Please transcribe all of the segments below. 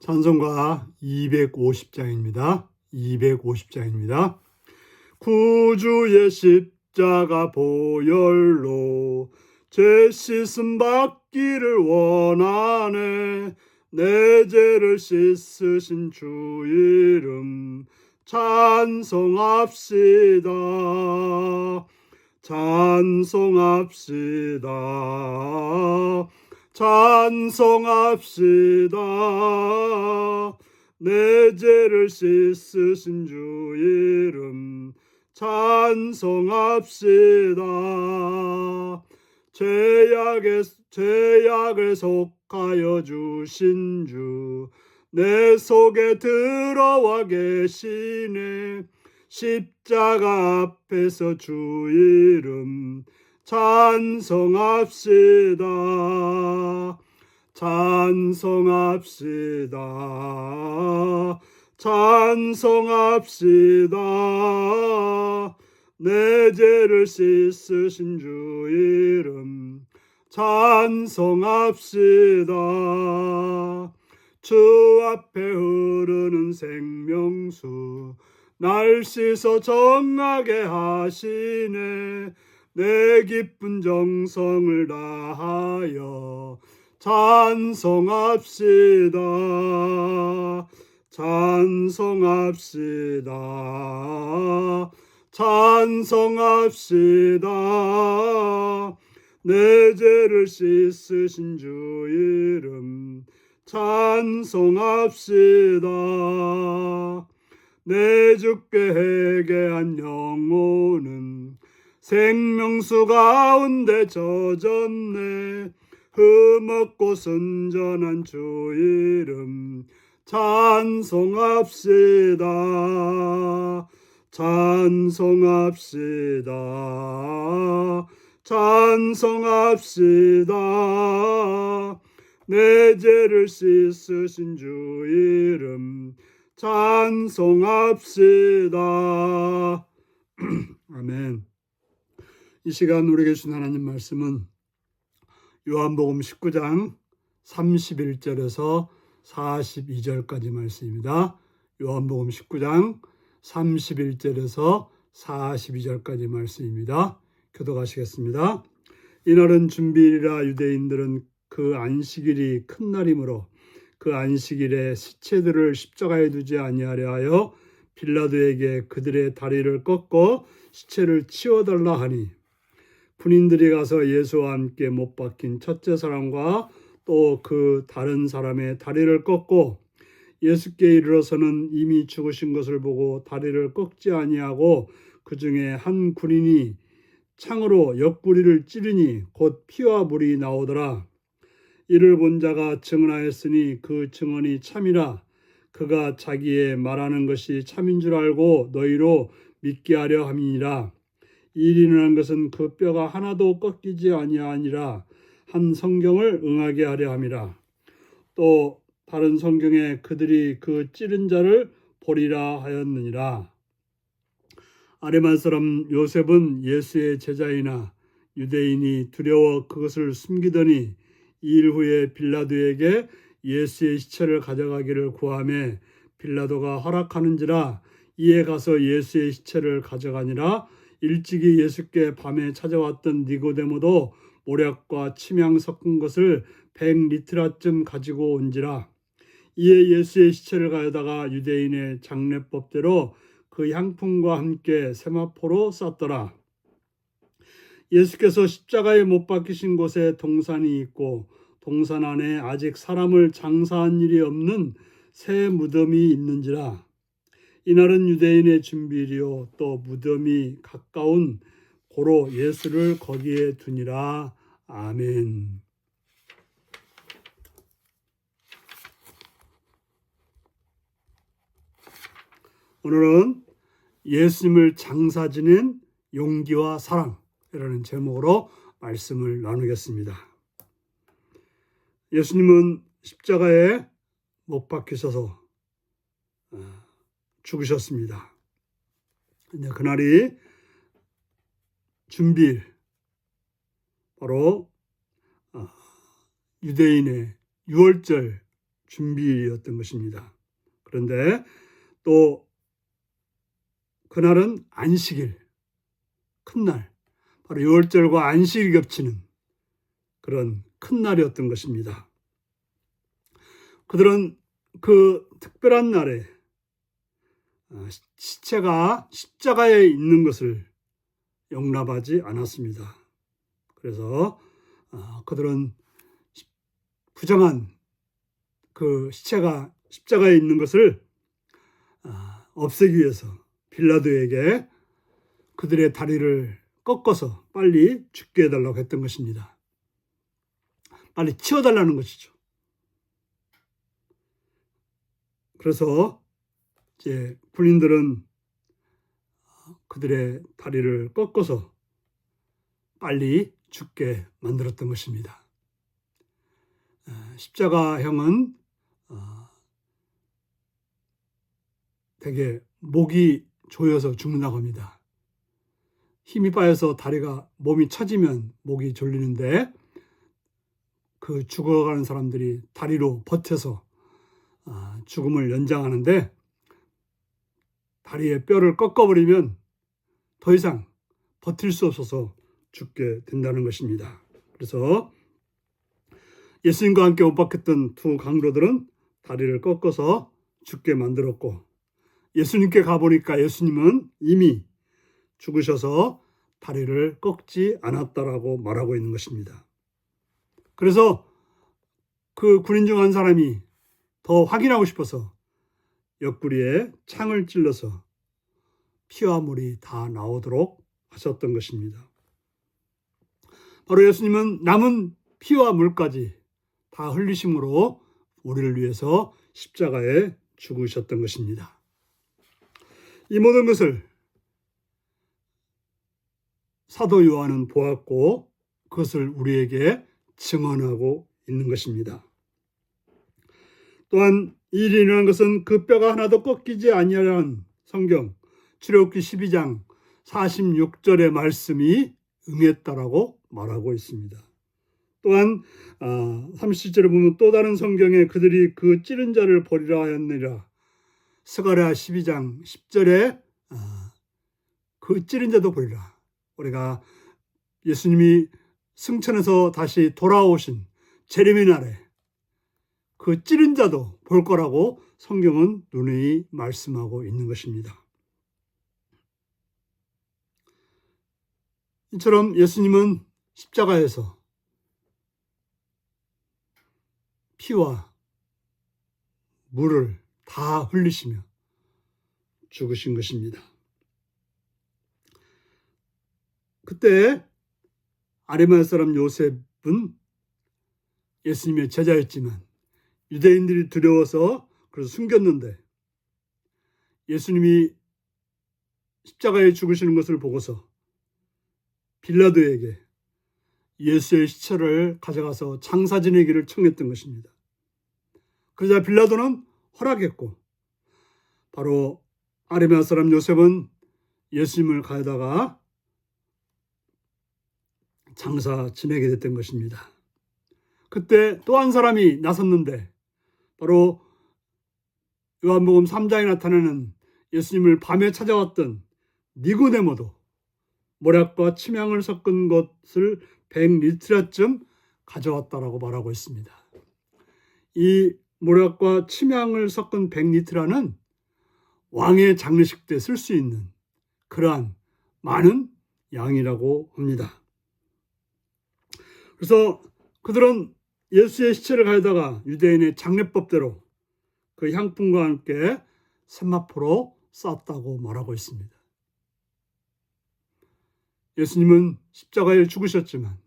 찬송가 250장입니다. 250장입니다. 구주의 십자가 보혈로 죄 씻음 받기를 원하네. 내 죄를 씻으신 주 이름 찬송합시다. 찬송합시다. 찬송합시다. 내 죄를 씻으신 주 이름 찬송합시다. 죄악에 속하여 주신 주 내 속에 들어와 계시네. 십자가 앞에서 주 이름 찬송합시다. 찬송합시다. 찬송합시다. 내 죄를 씻으신 주 이름 찬송합시다. 주 앞에 흐르는 생명수 날 씻어 정하게 하시네. 내 기쁜 정성을 다하여 찬송합시다. 찬송합시다. 찬송합시다. 내 죄를 씻으신 주 이름 찬송합시다. 내 주께 회개한 영혼은 생명수 가운데 젖었네. 흠없고 순전한 주 이름 찬송합시다. 찬송합시다. 찬송합시다. 내 죄를 씻으신 주 이름 찬송합시다. 아멘. 이 시간 우리에게 주신 하나님 말씀은 요한복음 19장 31절에서 42절까지 말씀입니다. 요한복음 19장 31절에서 42절까지 말씀입니다. 교독하시겠습니다. 이날은 준비일이라 유대인들은 그 안식일이 큰 날이므로 그 안식일에 시체들을 십자가에 두지 아니하려 하여 빌라도에게 그들의 다리를 꺾어 시체를 치워달라 하니, 군인들이 가서 예수와 함께 못 박힌 첫째 사람과 또 그 다른 사람의 다리를 꺾고 예수께 이르러서는 이미 죽으신 것을 보고 다리를 꺾지 아니하고 그 중에 한 군인이 창으로 옆구리를 찌르니 곧 피와 물이 나오더라. 이를 본 자가 증언하였으니 그 증언이 참이라. 그가 자기의 말하는 것이 참인 줄 알고 너희로 믿게 하려 함이니라. 이 일이 일어난 것은 그 뼈가 하나도 꺾이지 아니하니라 한 성경을 응하게 하려 함이라. 또 다른 성경에 그들이 그 찌른 자를 보리라 하였느니라. 아리마 사람 요셉은 예수의 제자이나 유대인이 두려워 그것을 숨기더니 이 일 후에 빌라도에게 예수의 시체를 가져가기를 구하매 빌라도가 허락하는지라. 이에 가서 예수의 시체를 가져가니라. 일찍이 예수께 밤에 찾아왔던 니고데모도 모략과 침향 섞은 것을 100리트라쯤 가지고 온지라. 이에 예수의 시체를 가져다가 유대인의 장례법대로 그 향품과 함께 세마포로 쌌더라. 예수께서 십자가에 못 박히신 곳에 동산이 있고 동산 안에 아직 사람을 장사한 일이 없는 새 무덤이 있는지라. 이날은 유대인의 준비일이요 또 무덤이 가까운 고로 예수를 거기에 두니라. 아멘. 오늘은 예수님을 장사 지낸 용기와 사랑이라는 제목으로 말씀을 나누겠습니다. 예수님은 십자가에 못 박히셔서 죽으셨습니다. 근데 그날이 준비일, 바로 유대인의 유월절 준비일이었던 것입니다. 그런데 또 그날은 안식일, 큰 날, 바로 유월절과 안식일이 겹치는 그런 큰 날이었던 것입니다. 그들은 그 특별한 날에 시체가 십자가에 있는 것을 용납하지 않았습니다. 그래서 그들은 부정한 그 시체가 십자가에 있는 것을 없애기 위해서 빌라도에게 그들의 다리를 꺾어서 빨리 죽게 해달라고 했던 것입니다. 빨리 치워달라는 것이죠. 그래서 이제 군인들은 그들의 다리를 꺾어서 빨리 죽게 만들었던 것입니다. 십자가형은 되게 목이 조여서 죽는다고 합니다. 힘이 빠져서 다리가 몸이 처지면 목이 졸리는데 그 죽어가는 사람들이 다리로 버텨서 죽음을 연장하는데 다리에 뼈를 꺾어버리면 더 이상 버틸 수 없어서 죽게 된다는 것입니다. 그래서 예수님과 함께 못 박혔던 두 강도들은 다리를 꺾어서 죽게 만들었고 예수님께 가보니까 예수님은 이미 죽으셔서 다리를 꺾지 않았다라고 말하고 있는 것입니다. 그래서 그 군인 중 한 사람이 더 확인하고 싶어서 옆구리에 창을 찔러서 피와 물이 다 나오도록 하셨던 것입니다. 바로 예수님은 남은 피와 물까지 다 흘리심으로 우리를 위해서 십자가에 죽으셨던 것입니다. 이 모든 것을 사도 요한은 보았고 그것을 우리에게 증언하고 있는 것입니다. 또한 이 일이 일어난 것은 그 뼈가 하나도 꺾이지 아니하라는 성경 출애굽기 12장 46절의 말씀이 응했다라고 말하고 있습니다. 또한 37절에 보면 또 다른 성경에 그들이 그 찌른 자를 버리라 하였느니라. 스가랴 12장 10절에 그 찌른 자도 버리라. 우리가 예수님이 승천해서 다시 돌아오신 재림의 날에 그 찌른 자도 볼 거라고 성경은 누누이 말씀하고 있는 것입니다. 이처럼 예수님은 십자가에서 피와 물을 다 흘리시며 죽으신 것입니다. 그때 아리마야 사람 요셉은 예수님의 제자였지만 유대인들이 두려워서 그래서 숨겼는데 예수님이 십자가에 죽으시는 것을 보고서 빌라도에게 예수의 시체를 가져가서 장사 지내기를 청했던 것입니다. 그러자 빌라도는 허락했고 바로 아리마야 사람 요셉은 예수님을 가져다가 장사 지내게 됐던 것입니다. 그때 또 한 사람이 나섰는데 바로 요한복음 3장에 나타나는 예수님을 밤에 찾아왔던 니고데모도 모략과 침향을 섞은 것을 100리트라쯤 가져왔다라고 말하고 있습니다. 이 모략과 침향을 섞은 100리트라는 왕의 장례식 때 쓸 수 있는 그러한 많은 양이라고 합니다. 그래서 그들은 예수의 시체를 가져다가 유대인의 장례법대로 그 향품과 함께 세마포로 쌌다고 말하고 있습니다. 예수님은 십자가에 죽으셨지만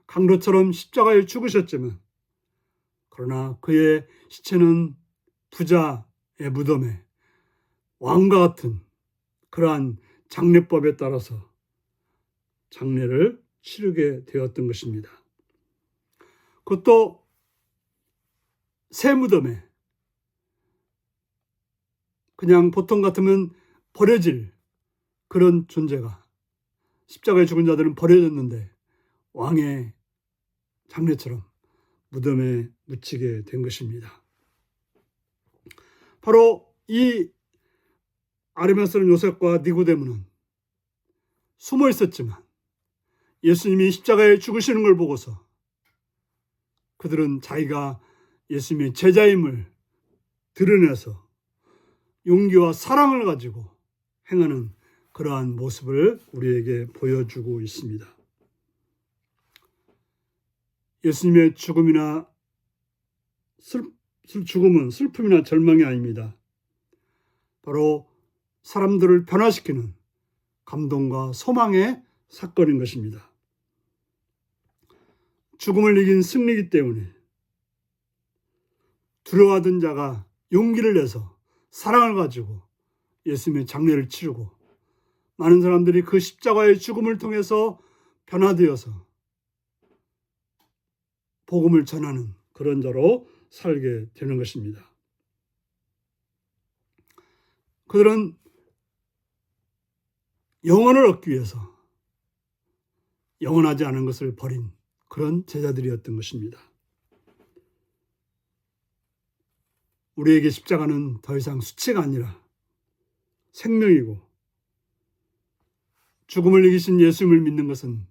강도처럼 십자가에 죽으셨지만 그러나 그의 시체는 부자의 무덤에 왕과 같은 그러한 장례법에 따라서 장례를 치르게 되었던 것입니다. 그것도 새 무덤에 그냥 보통 같으면 버려질 그런 존재가 십자가에 죽은 자들은 버려졌는데 왕의 장례처럼 무덤에 묻히게 된 것입니다. 바로 이 아리마스 사람 요셉과 니고데모는 숨어 있었지만 예수님이 십자가에 죽으시는 걸 보고서 그들은 자기가 예수님의 제자임을 드러내서 용기와 사랑을 가지고 행하는 그러한 모습을 우리에게 보여주고 있습니다. 예수님의 죽음은 슬픔이나 절망이 아닙니다. 바로 사람들을 변화시키는 감동과 소망의 사건인 것입니다. 죽음을 이긴 승리이기 때문에 두려워하던 자가 용기를 내서 사랑을 가지고 예수님의 장례를 치르고 많은 사람들이 그 십자가의 죽음을 통해서 변화되어서 복음을 전하는 그런 자로 살게 되는 것입니다. 그들은 영혼을 얻기 위해서 영원하지 않은 것을 버린 그런 제자들이었던 것입니다. 우리에게 십자가는 더 이상 수치가 아니라 생명이고 죽음을 이기신 예수님을 믿는 것은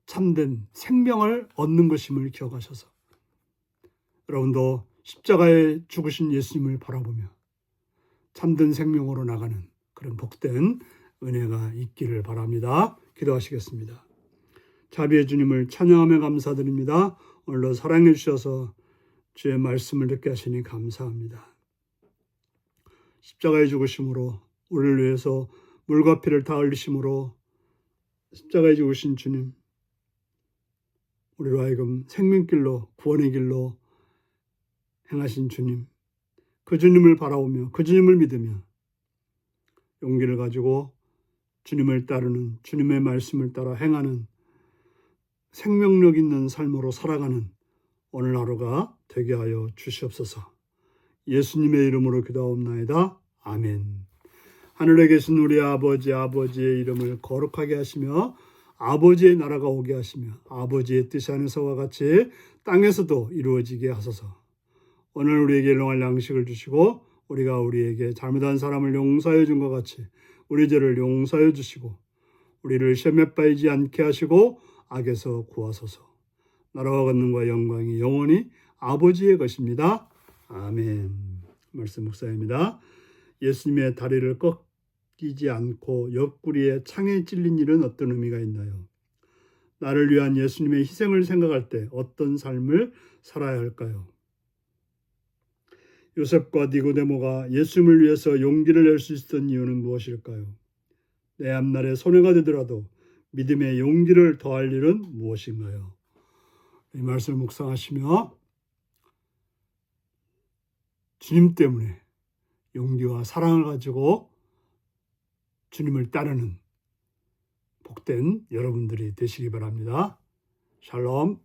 참된 생명을 얻는 것임을 기억하셔서 여러분도 십자가에 죽으신 예수님을 바라보며 참된 생명으로 나가는 그런 복된 은혜가 있기를 바랍니다. 기도하시겠습니다. 자비의 주님을 찬양하며 감사드립니다. 오늘도 사랑해 주셔서 주의 말씀을 듣게 하시니 감사합니다. 십자가에 죽으심으로 우리를 위해서 물과 피를 다 흘리심으로 십자가에 죽으신 주님, 우리로 하여금 생명길로 구원의 길로 행하신 주님, 그 주님을 바라보며 그 주님을 믿으며 용기를 가지고 주님을 따르는, 주님의 말씀을 따라 행하는 생명력 있는 삶으로 살아가는 오늘 하루가 되게 하여 주시옵소서. 예수님의 이름으로 기도하옵나이다. 아멘. 하늘에 계신 우리 아버지의 이름을 거룩하게 하시며 아버지의 나라가 오게 하시며 아버지의 뜻이 하늘에서와 같이 땅에서도 이루어지게 하소서. 오늘 우리에게 일용할 양식을 주시고 우리가 우리에게 잘못한 사람을 용서해 준 것 같이 우리 죄를 용서해 주시고 우리를 시험에 빠지지 않게 하시고 악에서 구하소서. 나라와 권능과 영광이 영원히 아버지의 것입니다. 아멘. 말씀 묵상입니다. 예수님의 다리를 꺾이지 않고 옆구리에 창에 찔린 일은 어떤 의미가 있나요? 나를 위한 예수님의 희생을 생각할 때 어떤 삶을 살아야 할까요? 요셉과 니고데모가 예수님을 위해서 용기를 낼 수 있었던 이유는 무엇일까요? 내 앞날에 손해가 되더라도 믿음의 용기를 더할 일은 무엇인가요? 이 말씀을 묵상하시며 주님 때문에 용기와 사랑을 가지고 주님을 따르는 복된 여러분들이 되시기 바랍니다. 샬롬.